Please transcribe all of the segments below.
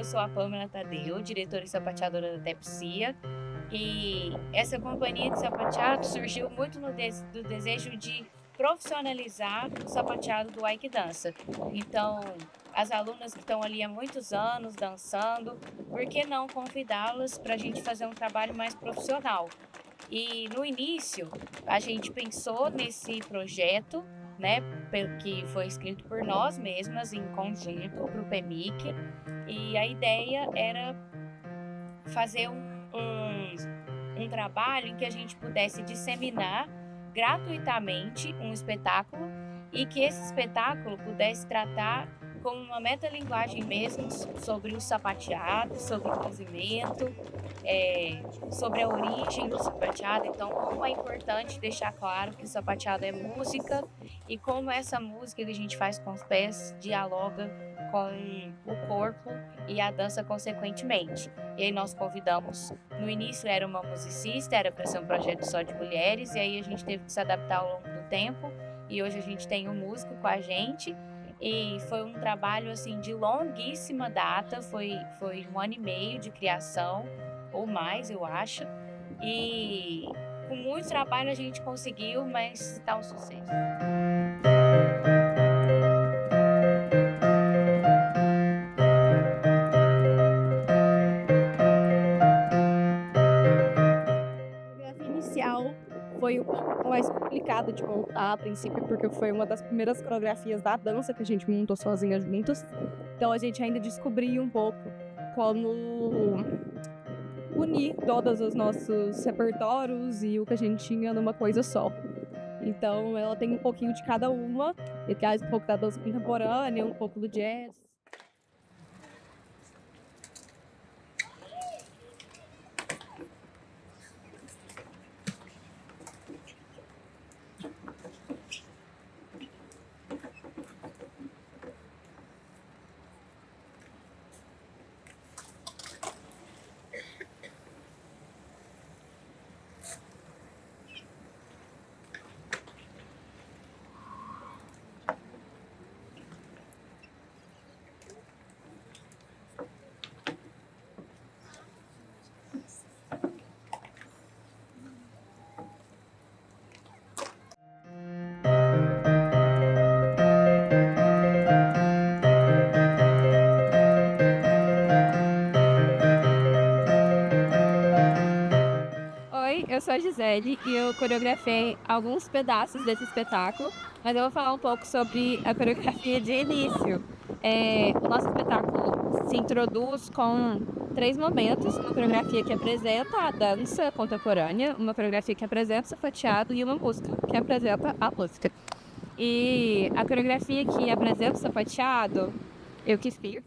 sou a Pamela Tadeu, diretora e sapateadora da Tepsia. E essa companhia de sapateado surgiu muito do desejo de profissionalizar o sapateado do Ike Dança. Então, as alunas que estão ali há muitos anos dançando, por que não convidá-las para a gente fazer um trabalho mais profissional? E no início, a gente pensou nesse projeto, né, que foi escrito por nós mesmas em conjunto para o PEMIC, e a ideia era fazer um trabalho em que a gente pudesse disseminar gratuitamente um espetáculo e que esse espetáculo pudesse tratar como uma metalinguagem mesmo sobre o sapateado, sobre o movimento, sobre a origem do sapateado. Então, como é importante deixar claro que o sapateado é música e como essa música que a gente faz com os pés dialoga com o corpo e a dança consequentemente. E aí nós convidamos, no início era uma musicista, era para ser um projeto só de mulheres, e aí a gente teve que se adaptar ao longo do tempo, e hoje a gente tem um músico com a gente, e foi um trabalho assim de longuíssima data, foi 1 ano e meio de criação, ou mais eu acho, e com muito trabalho a gente conseguiu, mas está um sucesso. Foi um pouco mais complicado de montar a princípio, porque foi uma das primeiras coreografias da dança que a gente montou sozinha juntas. Então a gente ainda descobriu um pouco como unir todos os nossos repertórios e o que a gente tinha numa coisa só. Então ela tem um pouquinho de cada uma, e traz um pouco da dança contemporânea, um pouco do jazz. Eu sou a Gisele e eu coreografei alguns pedaços desse espetáculo, mas eu vou falar um pouco sobre a coreografia de início. O nosso espetáculo se introduz com 3 momentos, uma coreografia que apresenta a dança contemporânea, uma coreografia que apresenta o sapateado e uma música que apresenta a música. E a coreografia que apresenta o sapateado, eu que fiz.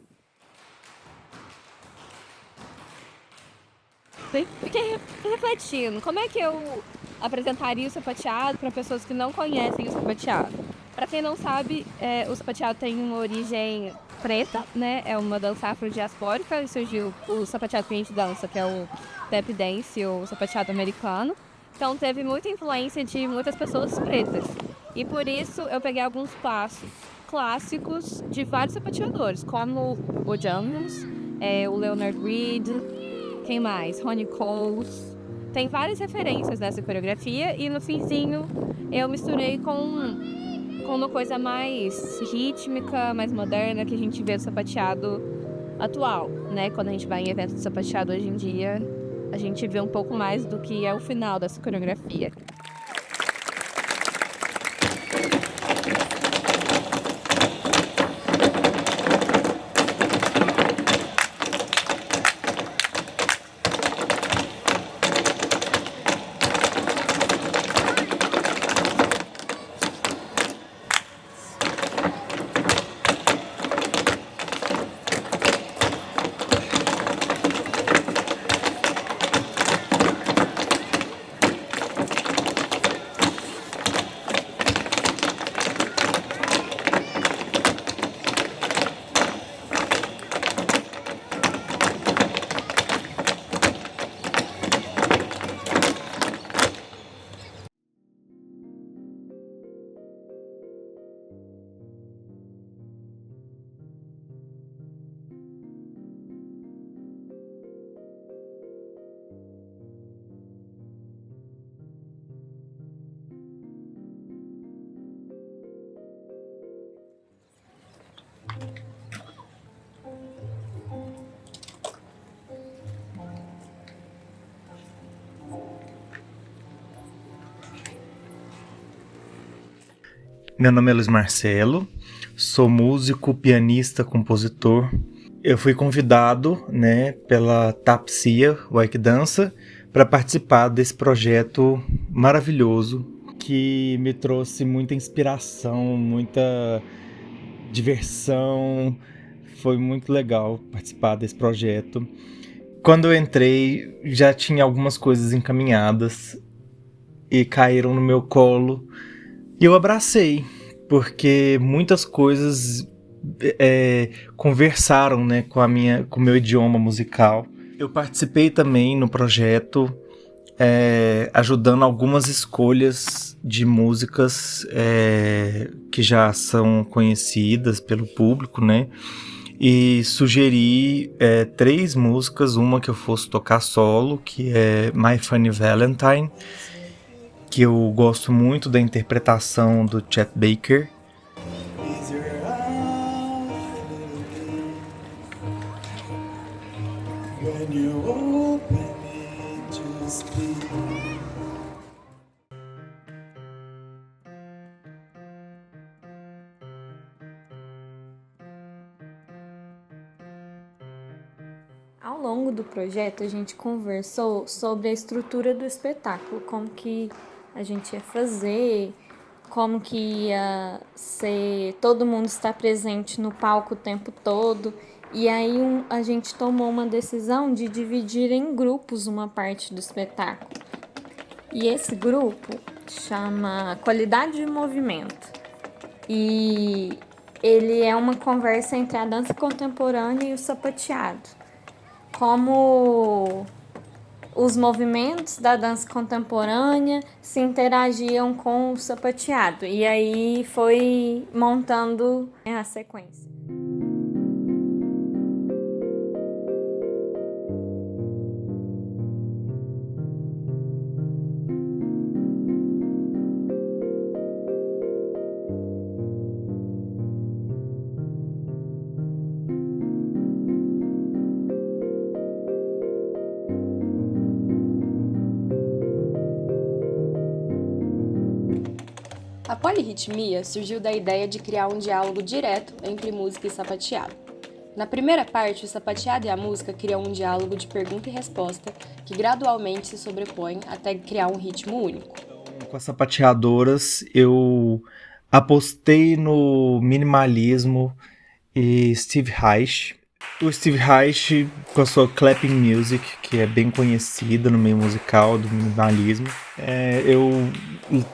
Fiquei refletindo, como é que eu apresentaria o sapateado para pessoas que não conhecem o sapateado? Para quem não sabe, o sapateado tem uma origem preta, né? É uma dança afrodiaspórica e surgiu o sapateado que a gente dança, que é o tap dance, ou sapateado americano. Então teve muita influência de muitas pessoas pretas. E por isso eu peguei alguns passos clássicos de vários sapateadores, como o Jungles, o Leonard Reed, quem mais? Ronnie Coles. Tem várias referências nessa coreografia e no finzinho eu misturei com uma coisa mais rítmica, mais moderna que a gente vê do sapateado atual, né? Quando a gente vai em eventos de sapateado hoje em dia, a gente vê um pouco mais do que é o final dessa coreografia. Meu nome é Luiz Marcelo, sou músico, pianista, compositor. Eu fui convidado, né, pela Tapsia Wike Dança para participar desse projeto maravilhoso que me trouxe muita inspiração, muita diversão. Foi muito legal participar desse projeto. Quando eu entrei, já tinha algumas coisas encaminhadas e caíram no meu colo. E eu abracei, porque muitas coisas conversaram, né, com o meu idioma musical. Eu participei também no projeto, ajudando algumas escolhas de músicas que já são conhecidas pelo público, né? E sugeri 3 músicas, uma que eu fosse tocar solo, que é My Funny Valentine, que eu gosto muito da interpretação do Chet Baker. Ao longo do projeto, a gente conversou sobre a estrutura do espetáculo, como que a gente ia fazer, como que ia ser, todo mundo estar presente no palco o tempo todo. E aí a gente tomou uma decisão de dividir em grupos uma parte do espetáculo. E esse grupo chama Qualidade de Movimento. E ele é uma conversa entre a dança contemporânea e o sapateado. Como os movimentos da dança contemporânea se interagiam com o sapateado. E aí foi montando a sequência. A polirritmia surgiu da ideia de criar um diálogo direto entre música e sapateado. Na primeira parte, o sapateado e a música criam um diálogo de pergunta e resposta que gradualmente se sobrepõe até criar um ritmo único. Com as sapateadoras, eu apostei no minimalismo e Steve Reich. O Steve Reich, com a sua clapping music, que é bem conhecida no meio musical do minimalismo, eu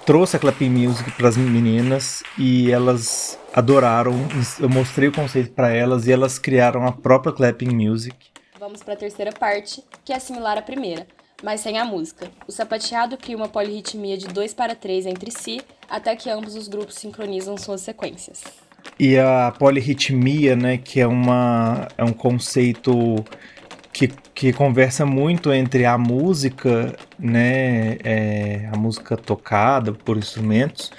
trouxe a clapping music para as meninas e elas adoraram. Eu mostrei o conceito para elas e elas criaram a própria clapping music. Vamos para a terceira parte, que é similar à primeira, mas sem a música. O sapateado cria uma polirritmia de 2/3 entre si, até que ambos os grupos sincronizam suas sequências. E a polirritmia, né, que é um conceito que conversa muito entre a música, né, a música tocada por instrumentos,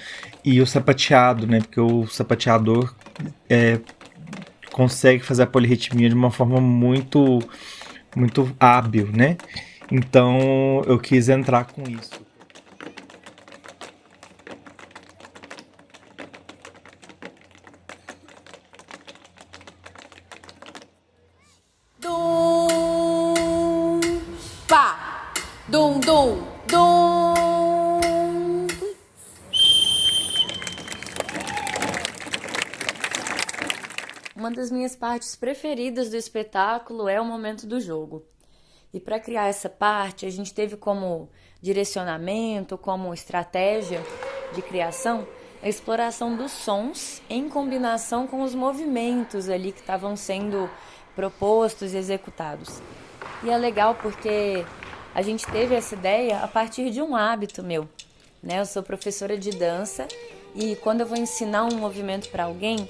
e o sapateado, né, porque o sapateador consegue fazer a polirritmia de uma forma muito, muito hábil, né? Então eu quis entrar com isso. Dum, pá, dum, dum, dum. Uma das minhas partes preferidas do espetáculo é o momento do jogo. E para criar essa parte, a gente teve como direcionamento, como estratégia de criação, a exploração dos sons em combinação com os movimentos ali que estavam sendo propostos e executados. E é legal porque a gente teve essa ideia a partir de um hábito meu, né? Eu sou professora de dança e quando eu vou ensinar um movimento para alguém,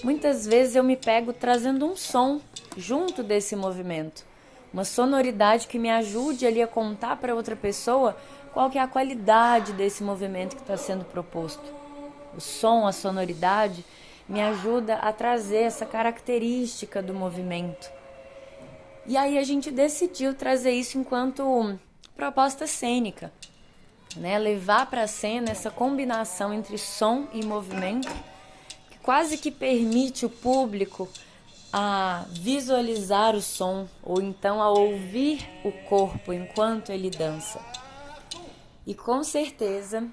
muitas vezes eu me pego trazendo um som junto desse movimento, uma sonoridade que me ajude ali a contar para outra pessoa qual que é a qualidade desse movimento que está sendo proposto. O som, a sonoridade, me ajuda a trazer essa característica do movimento. E aí a gente decidiu trazer isso enquanto proposta cênica. né? Levar para a cena essa combinação entre som e movimento, que quase que permite o público a visualizar o som ou então a ouvir o corpo enquanto ele dança. E com certeza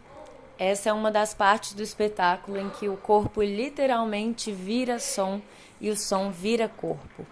essa é uma das partes do espetáculo em que o corpo literalmente vira som e o som vira corpo.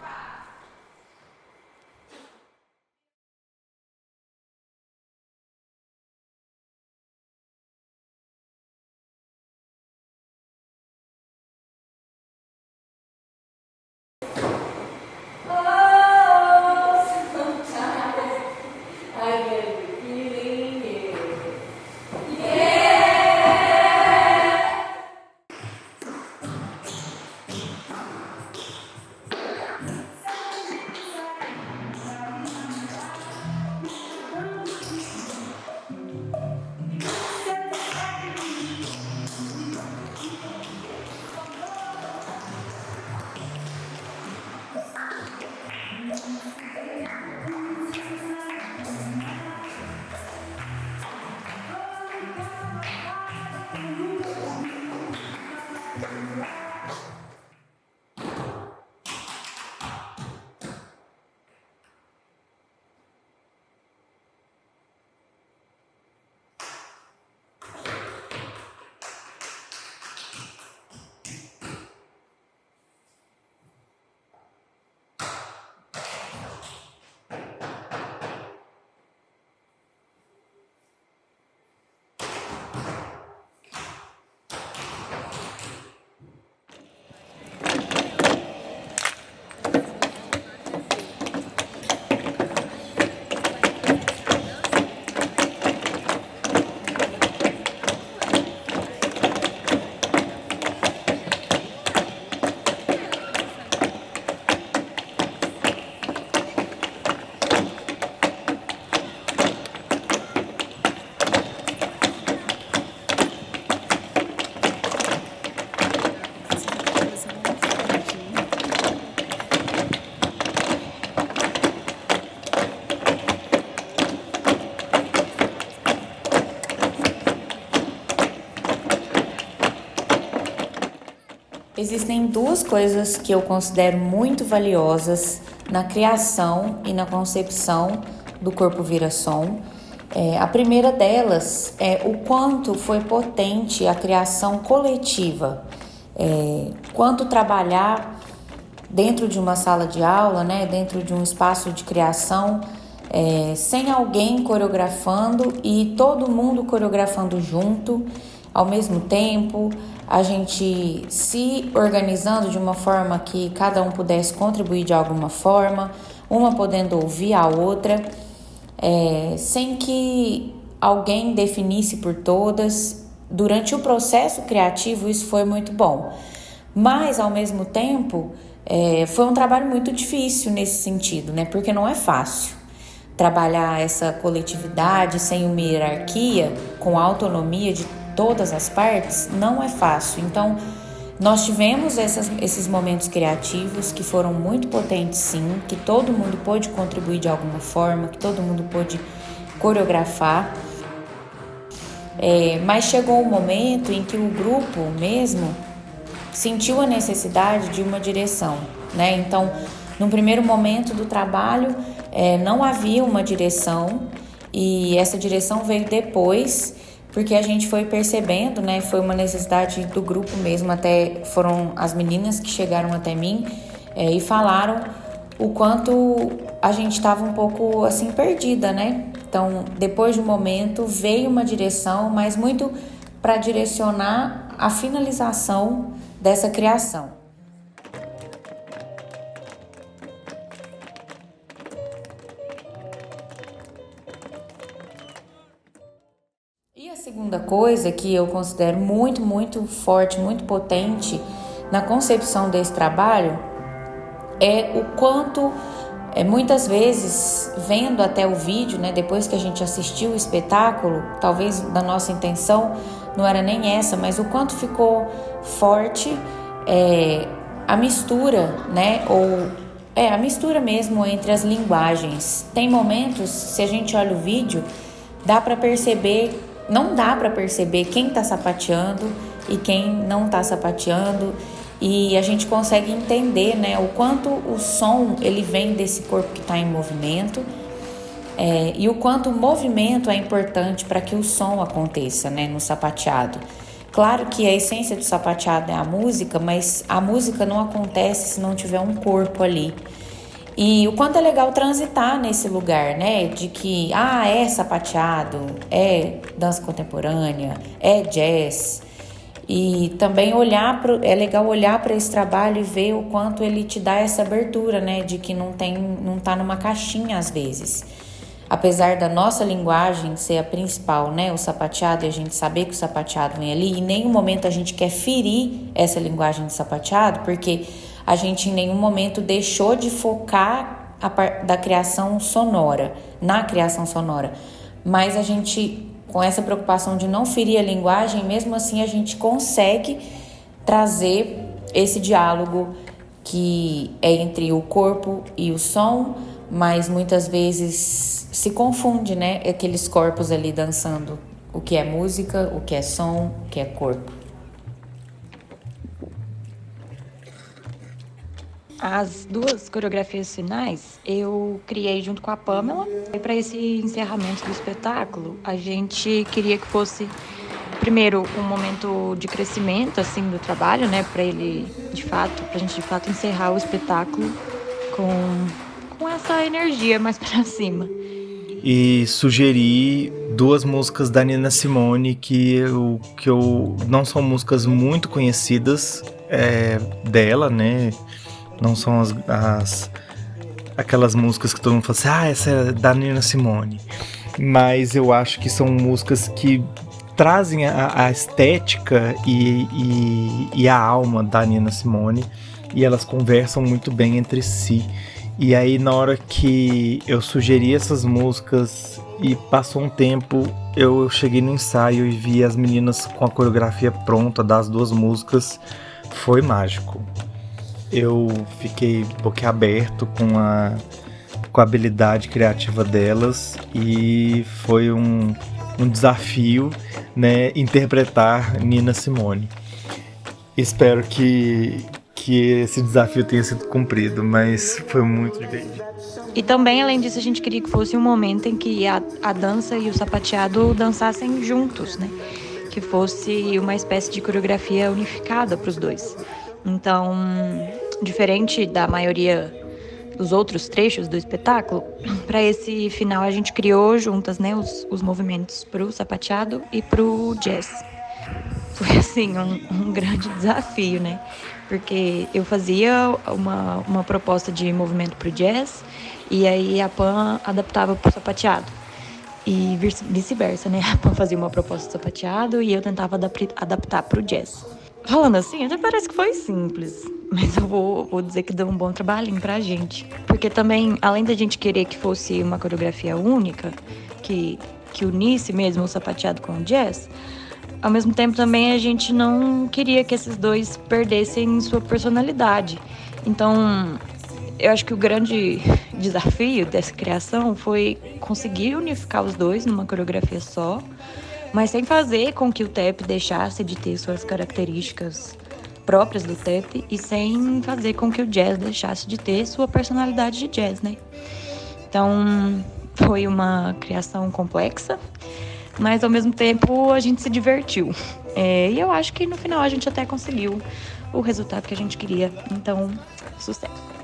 Existem duas coisas que eu considero muito valiosas na criação e na concepção do Corpo Vira Som. A primeira delas é o quanto foi potente a criação coletiva, quanto trabalhar dentro de uma sala de aula, né, dentro de um espaço de criação, sem alguém coreografando e todo mundo coreografando junto, ao mesmo tempo, a gente se organizando de uma forma que cada um pudesse contribuir de alguma forma, uma podendo ouvir a outra, sem que alguém definisse por todas. Durante o processo criativo isso foi muito bom, mas ao mesmo tempo foi um trabalho muito difícil nesse sentido, né? Porque não é fácil trabalhar essa coletividade sem uma hierarquia, com a autonomia de todas as partes, não é fácil. Então, nós tivemos esses momentos criativos que foram muito potentes, sim, que todo mundo pôde contribuir de alguma forma, que todo mundo pôde coreografar. Mas chegou um momento em que o grupo mesmo sentiu a necessidade de uma direção, né? Então, no primeiro momento do trabalho, não havia uma direção, e essa direção veio depois, porque a gente foi percebendo, né? Foi uma necessidade do grupo mesmo, até foram as meninas que chegaram até mim e falaram o quanto a gente estava um pouco assim perdida, né? Então, depois de um momento, veio uma direção, mas muito para direcionar a finalização dessa criação. E a segunda coisa que eu considero muito, muito forte, muito potente na concepção desse trabalho é o quanto, muitas vezes, vendo até o vídeo, né, depois que a gente assistiu o espetáculo, talvez da nossa intenção não era nem essa, mas o quanto ficou forte a mistura, né, a mistura mesmo entre as linguagens. Tem momentos, se a gente olha o vídeo, dá para perceber não dá para perceber quem está sapateando e quem não está sapateando, e a gente consegue entender, né, o quanto o som ele vem desse corpo que está em movimento, e o quanto o movimento é importante para que o som aconteça, né, no sapateado. Claro que a essência do sapateado é a música, mas a música não acontece se não tiver um corpo ali. E o quanto é legal transitar nesse lugar, né? De que, é sapateado, é dança contemporânea, é jazz. E também é legal olhar para esse trabalho e ver o quanto ele te dá essa abertura, né? De que não tá numa caixinha às vezes. Apesar da nossa linguagem ser a principal, né? O sapateado, e a gente saber que o sapateado vem ali, em nenhum momento a gente quer ferir essa linguagem do sapateado, porque a gente em nenhum momento deixou de focar da criação sonora, na criação sonora. Mas a gente, com essa preocupação de não ferir a linguagem, mesmo assim a gente consegue trazer esse diálogo que é entre o corpo e o som, mas muitas vezes se confunde, né? Aqueles corpos ali dançando. O que é música, o que é som, o que é corpo. As duas coreografias finais eu criei junto com a Pamela. E para esse encerramento do espetáculo, a gente queria que fosse, primeiro, um momento de crescimento assim do trabalho, né? Para a gente de fato encerrar o espetáculo com essa energia mais para cima. E sugeri 2 músicas da Nina Simone que não são músicas muito conhecidas dela, né? Não são aquelas músicas que todo mundo fala assim, essa é da Nina Simone. Mas eu acho que são músicas que trazem a estética e a alma da Nina Simone, e elas conversam muito bem entre si. E aí, na hora que eu sugeri essas músicas e passou um tempo, eu cheguei no ensaio e vi as meninas com a coreografia pronta das 2 músicas. Foi mágico. Eu fiquei boquiaberto com a habilidade criativa delas, e foi um desafio, né, interpretar Nina Simone. Espero que esse desafio tenha sido cumprido, mas foi muito divertido. E também, além disso, a gente queria que fosse um momento em que a dança e o sapateado dançassem juntos, né? Que fosse uma espécie de coreografia unificada para os dois. Então, diferente da maioria dos outros trechos do espetáculo, para esse final a gente criou juntas, né, os movimentos para o sapateado e para o jazz. Foi assim um grande desafio, né? Porque eu fazia uma proposta de movimento para o jazz e aí a Pam adaptava para o sapateado. E vice-versa, né? A Pam fazia uma proposta de sapateado e eu tentava adaptar para o jazz. Falando assim, até parece que foi simples, mas eu vou dizer que deu um bom trabalhinho pra gente. Porque também, além da gente querer que fosse uma coreografia única, que unisse mesmo o sapateado com o jazz, ao mesmo tempo também a gente não queria que esses dois perdessem sua personalidade. Então, eu acho que o grande desafio dessa criação foi conseguir unificar os dois numa coreografia só, mas sem fazer com que o tap deixasse de ter suas características próprias do tap e sem fazer com que o jazz deixasse de ter sua personalidade de jazz, né? Então, foi uma criação complexa, mas ao mesmo tempo a gente se divertiu. E eu acho que no final a gente até conseguiu o resultado que a gente queria. Então, sucesso!